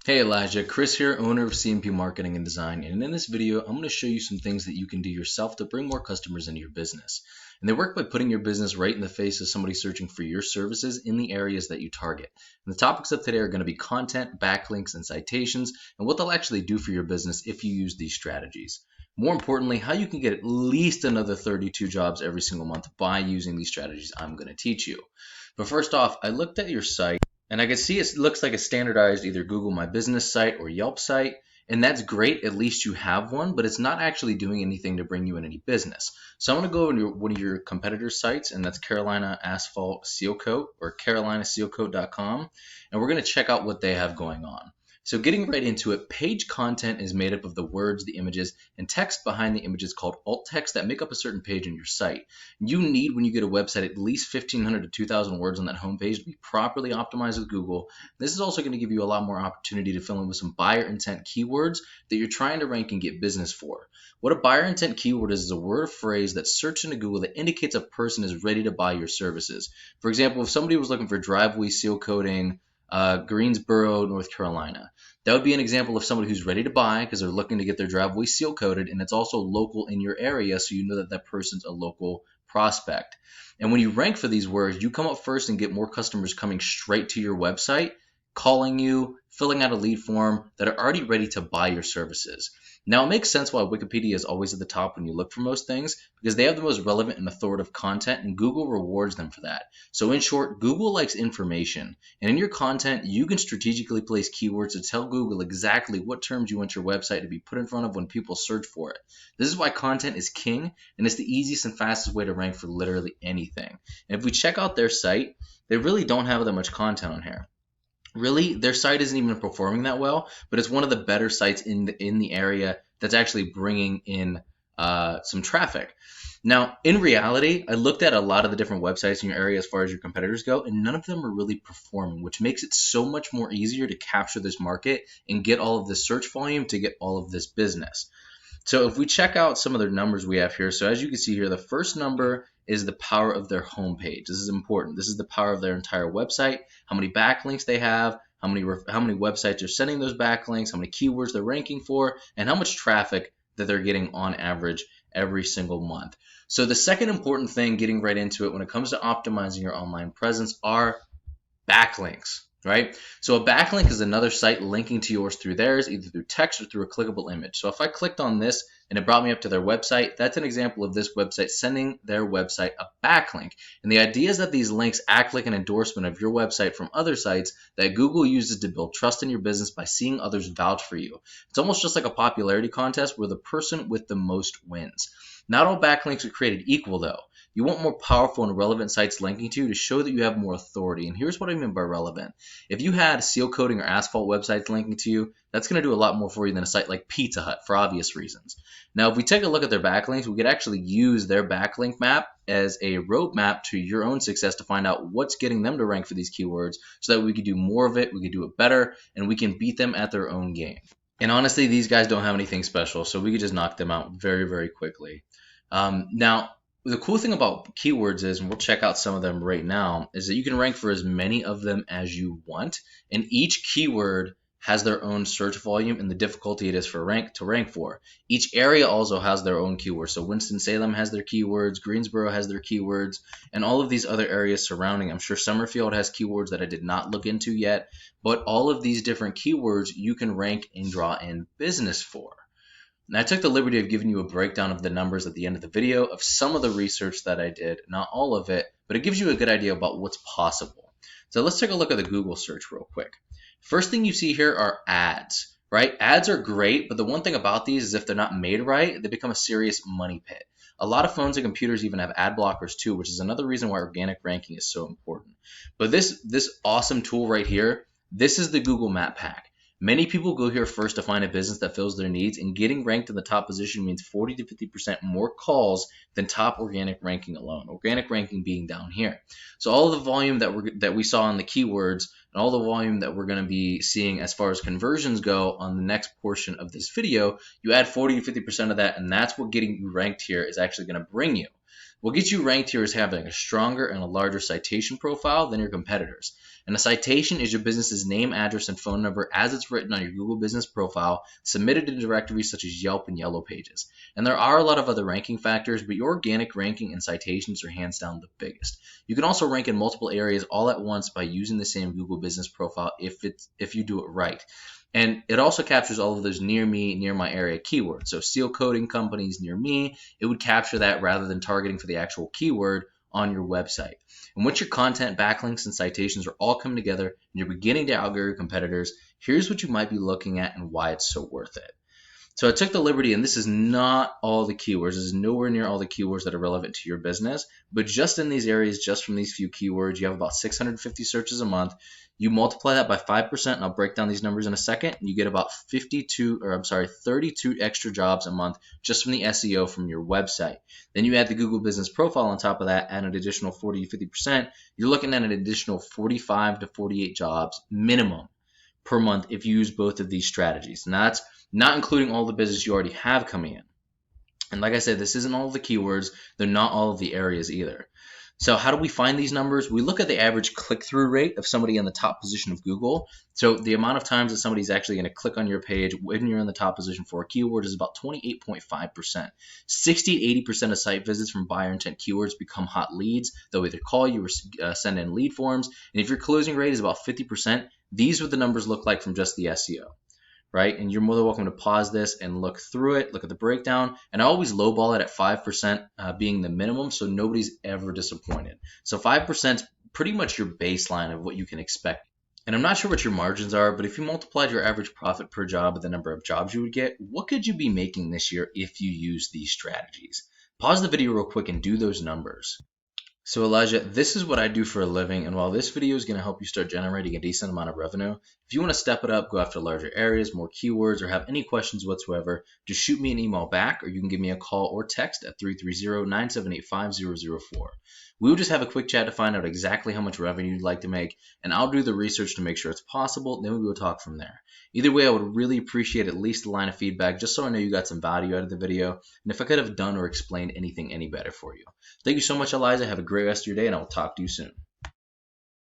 Hey Elijah, Chris here, owner of CMP Marketing and Design, and in this video I'm going to show you some things that you can do yourself to bring more customers into your business. And they work by putting your business right in the face of somebody searching for your services in the areas that you target. And the topics of today are going to be content, backlinks, and citations, and what they'll actually do for your business if you use these strategies. More importantly, how you can get at least another 32 jobs every single month by using these strategies I'm going to teach you. But first off, I looked at your site and I can see it looks like a standardized either Google My Business site or Yelp site. And that's great, at least you have one, but it's not actually doing anything to bring you in any business. So I'm going to go into one of your competitors' sites, and that's Carolina Asphalt Sealcoat or carolinasealcoat.com. And we're going to check out what they have going on. So getting right into it, page content is made up of the words, the images, and text behind the images called alt text that make up a certain page on your site. You need, when you get a website, at least 1,500 to 2,000 words on that homepage to be properly optimized with Google. This is also going to give you a lot more opportunity to fill in with some buyer intent keywords that you're trying to rank and get business for. What a buyer intent keyword is a word or phrase that's searched into Google that indicates a person is ready to buy your services. For example, if somebody was looking for driveway seal coating, Greensboro, North Carolina. That would be an example of somebody who's ready to buy because they're looking to get their driveway seal coated, and it's also local in your area, so you know that that person's a local prospect. And when you rank for these words, you come up first and get more customers coming straight to your website, calling you, filling out a lead form that are already ready to buy your services. Now, it makes sense why Wikipedia is always at the top when you look for most things, because they have the most relevant and authoritative content, and Google rewards them for that. So in short, Google likes information, and in your content, you can strategically place keywords to tell Google exactly what terms you want your website to be put in front of when people search for it. This is why content is king, and it's the easiest and fastest way to rank for literally anything. And if we check out their site, they really don't have that much content on here. Really, their site isn't even performing that well, but it's one of the better sites in the area that's actually bringing in some traffic. Now, in reality, I looked at a lot of the different websites in your area as far as your competitors go, and none of them are really performing, which makes it so much more easier to capture this market and get all of this search volume to get all of this business. So if we check out some of their numbers we have here, so as you can see here, the first number is the power of their homepage. This is important. This is the power of their entire website, how many backlinks they have, how many websites are sending those backlinks, how many keywords they're ranking for, and how much traffic that they're getting on average every single month. So the second important thing, getting right into it when it comes to optimizing your online presence, are backlinks. Right? So a backlink is another site linking to yours through theirs, either through text or through a clickable image. So if I clicked on this and it brought me up to their website, that's an example of this website sending their website a backlink. And the idea is that these links act like an endorsement of your website from other sites that Google uses to build trust in your business by seeing others vouch for you. It's almost just like a popularity contest where the person with the most wins. Not all backlinks are created equal though. You want more powerful and relevant sites linking to you to show that you have more authority. And here's what I mean by relevant. If you had seal coating or asphalt websites linking to you, that's going to do a lot more for you than a site like Pizza Hut for obvious reasons. Now, if we take a look at their backlinks, we could actually use their backlink map as a roadmap to your own success to find out what's getting them to rank for these keywords so that we could do more of it, we could do it better, and we can beat them at their own game. And honestly, these guys don't have anything special, so we could just knock them out very, very quickly. Now, the cool thing about keywords is, and we'll check out some of them right now, is that you can rank for as many of them as you want, and each keyword has their own search volume and the difficulty it is for rank for. Each area also has their own keywords. So Winston-Salem has their keywords, Greensboro has their keywords, and all of these other areas surrounding. I'm sure Summerfield has keywords that I did not look into yet, but all of these different keywords you can rank and draw in business for. And I took the liberty of giving you a breakdown of the numbers at the end of the video of some of the research that I did, not all of it, but it gives you a good idea about what's possible. So let's take a look at the Google search real quick. First thing you see here are ads, right? Ads are great, but the one thing about these is if they're not made right, they become a serious money pit. A lot of phones and computers even have ad blockers too, which is another reason why organic ranking is so important. But this awesome tool right here, this is the Google Map Pack. Many people go here first to find a business that fills their needs, and getting ranked in the top position means 40 to 50% more calls than top organic ranking alone. Organic ranking being down here. So all of the volume that we saw on the keywords and all the volume that we're going to be seeing as far as conversions go on the next portion of this video, you add 40 to 50% of that, and that's what getting you ranked here is actually going to bring you. What gets you ranked here is having a stronger and a larger citation profile than your competitors. And a citation is your business's name, address, and phone number as it's written on your Google business profile, submitted to directories such as Yelp and Yellow Pages. And there are a lot of other ranking factors, but your organic ranking and citations are hands down the biggest. You can also rank in multiple areas all at once by using the same Google business profile if you do it right. And it also captures all of those near me, near my area keywords. So seal coating companies near me, it would capture that rather than targeting for the actual keyword on your website. And once your content, backlinks, and citations are all coming together and you're beginning to outgo your competitors, here's what you might be looking at and why it's so worth it. So I took the liberty, and this is not all the keywords. This is nowhere near all the keywords that are relevant to your business. But just in these areas, just from these few keywords, you have about 650 searches a month. You multiply that by 5%, and I'll break down these numbers in a second, and you get about 32 extra jobs a month just from the SEO from your website. Then you add the Google Business Profile on top of that, add an additional 40 to 50%. You're looking at an additional 45 to 48 jobs minimum per month if you use both of these strategies. And that's not including all the business you already have coming in. And like I said, this isn't all of the keywords. They're not all of the areas either. So how do we find these numbers? We look at the average click-through rate of somebody in the top position of Google. So the amount of times that somebody's actually going to click on your page when you're in the top position for a keyword is about 28.5%. 60 to 80% of site visits from buyer intent keywords become hot leads. They'll either call you or send in lead forms. And if your closing rate is about 50%, these are what the numbers look like from just the SEO. Right? And you're more than welcome to pause this and look through it, look at the breakdown. And I always lowball it at 5% being the minimum, so nobody's ever disappointed. So 5% is pretty much your baseline of what you can expect. And I'm not sure what your margins are, but if you multiplied your average profit per job with the number of jobs you would get, what could you be making this year if you use these strategies? Pause the video real quick and do those numbers. So Elijah, this is what I do for a living, and while this video is going to help you start generating a decent amount of revenue, if you want to step it up, go after larger areas, more keywords, or have any questions whatsoever, just shoot me an email back, or you can give me a call or text at 330-978-5004. We will just have a quick chat to find out exactly how much revenue you'd like to make, and I'll do the research to make sure it's possible, then we will talk from there. Either way, I would really appreciate at least a line of feedback just so I know you got some value out of the video, and if I could have done or explained anything any better for you. Thank you so much, Eliza. Have a great rest of your day, and I will talk to you soon.